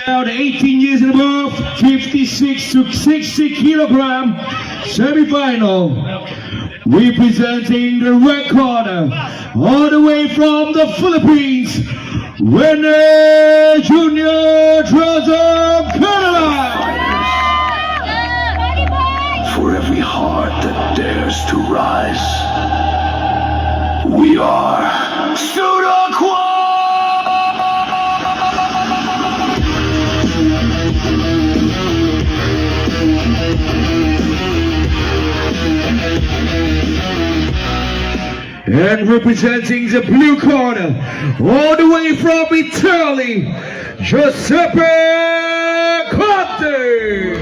Child 18 years and above, 56 to 60 kilogram, semi-final. Representing the red corner, all the way from the Philippines, Rene Junior Trazom Canada. For every heart that dares to rise, we are Sudoku! And representing the blue corner, all the way from Italy, Giuseppe Conte.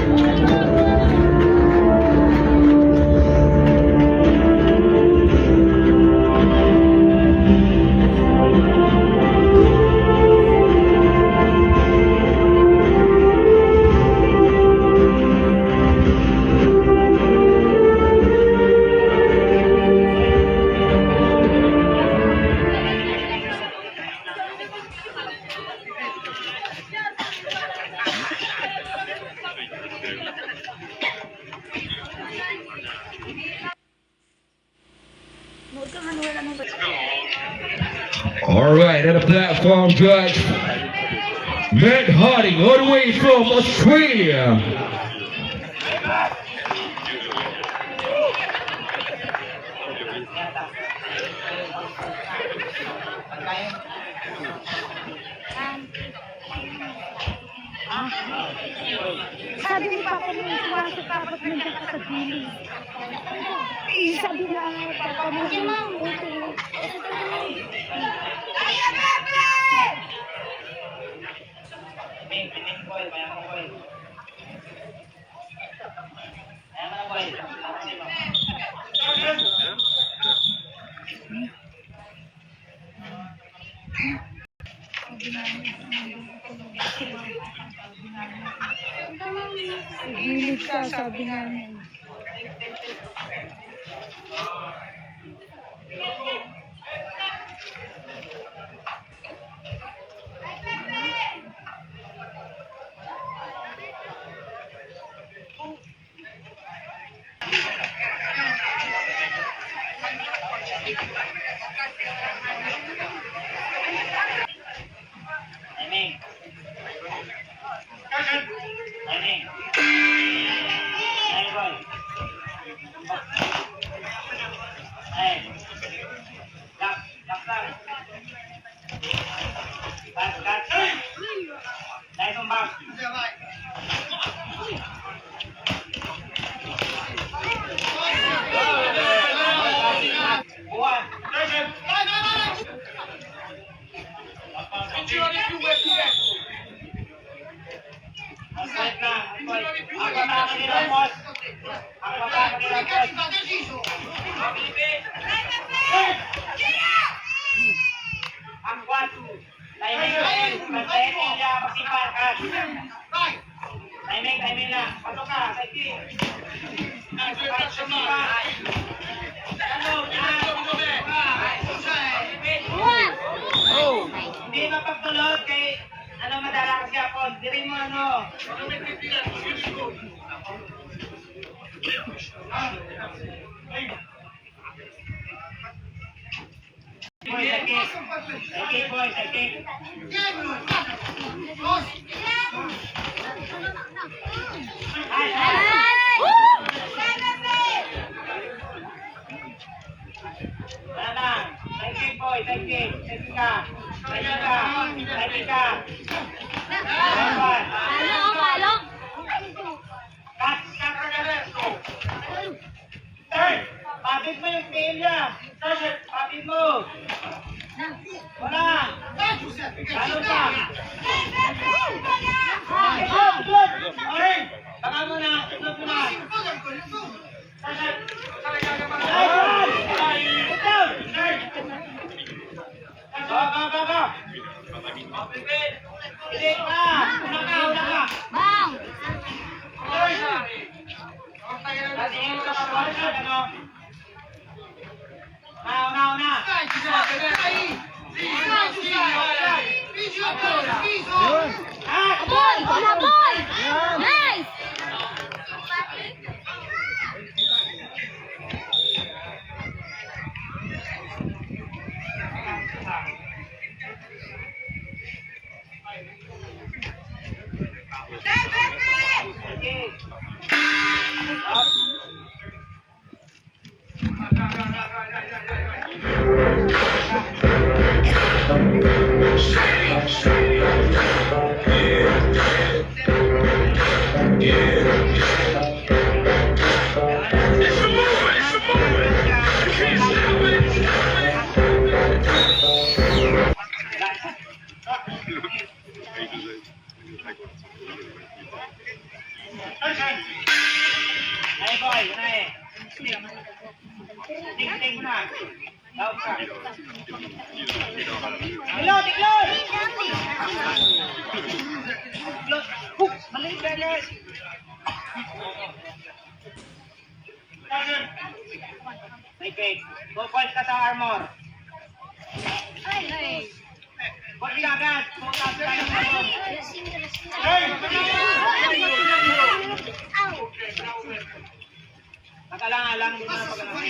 All right, at the platform, judge Matt Harding, all the way from Australia. Sabi ni Papa mo, pumasok ka, ba't nandiyan ka sa gilid? Sabi na, Papa mo, gilid ka, sabi namin. Timing na. Pasok ka. Hindi mapagtulog kay madala kasi ako. Diri mo Boy, sakit. Pabit mo yung tail niya. Pabit mo. Wala. Ano pa? Okay. Baka mo na. Itlog mo na. Go. Pilit na. Una ka. Bang! Una. Ay, boy, na eh. Ting na. Daw ka. Tiklot, tiklot! Tiklot. Maliit ka guys. Okay, 2 points ka sa armor. Pag agad, putas tayo ng armor. Nakalang-alang din na pag-alang.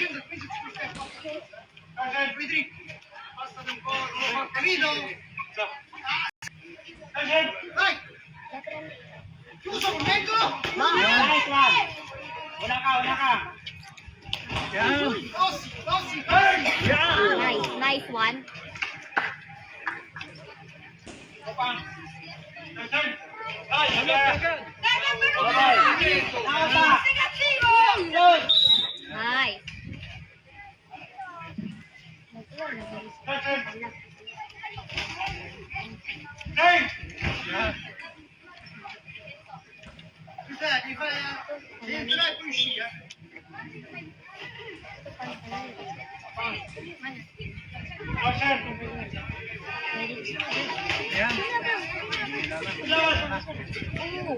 Nice one. Una ka. Nice one. Upang. Ay, agad. Nakata. Good. Nice.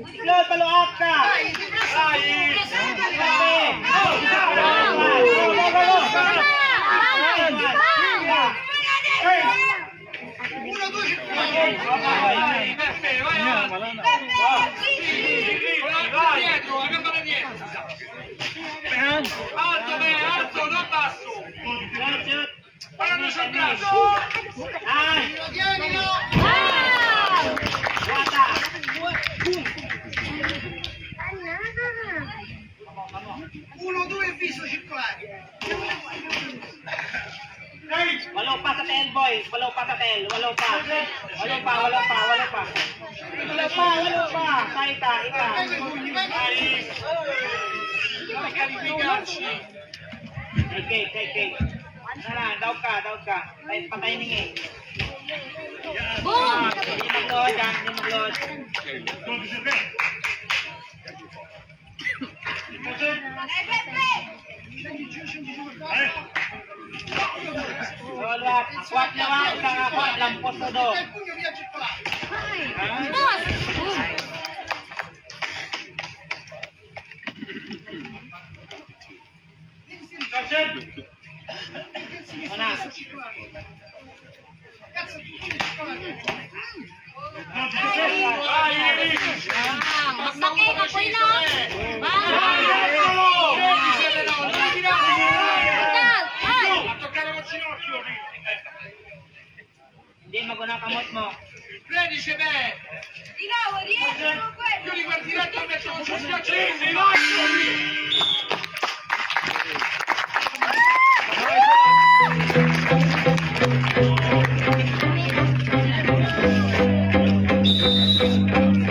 Tiklot, paluak ka. Walo pa sa tail, boy. Walo pa sa tail. Walo pa. Saita, ika. Okay. Daw ka. Patay eh. Boom! Hindi mag-load yan, hindi mag-load. Akwat na wak, isang akwat, lampos na do. Boss! Boom! Mana? Masakit, apoy na! Hindi maguna kamot mo.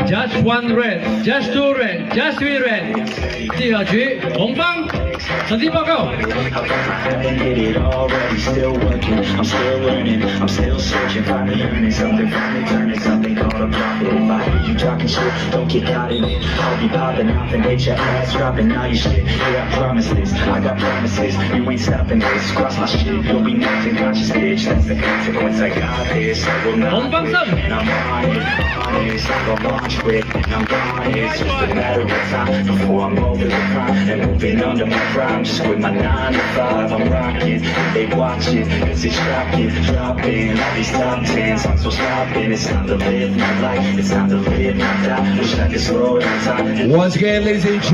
Just 1 red, just 2 red, just 3 red. 第二局红方成绩报告。 haven't hit it already, still working, I'm still learning, I'm still searching, finally earning something, finally turning something called a profit. If I hear you talking shit, don't get caught in it. I'll be popping off and hit your ass, dropping all your shit. Yeah, I promise this, I got promises, you ain't stopping this. Cross my shit, you'll be nothing conscious, bitch. That's the consequence, I got this, I will not红方 quit. 胜。 And I'm honest, I go launch quick, and I'm gone. It's just a matter of time before I'm over the prime and moving under my prime. Just quit my 9 to 5, I'm rocking. They watch it, cause it's shocking. Dropping all these top 10s, I'm so stopping. It's time to live my life, it's time to live my die. Wish I could slow down time. Once again, ladies and gentlemen.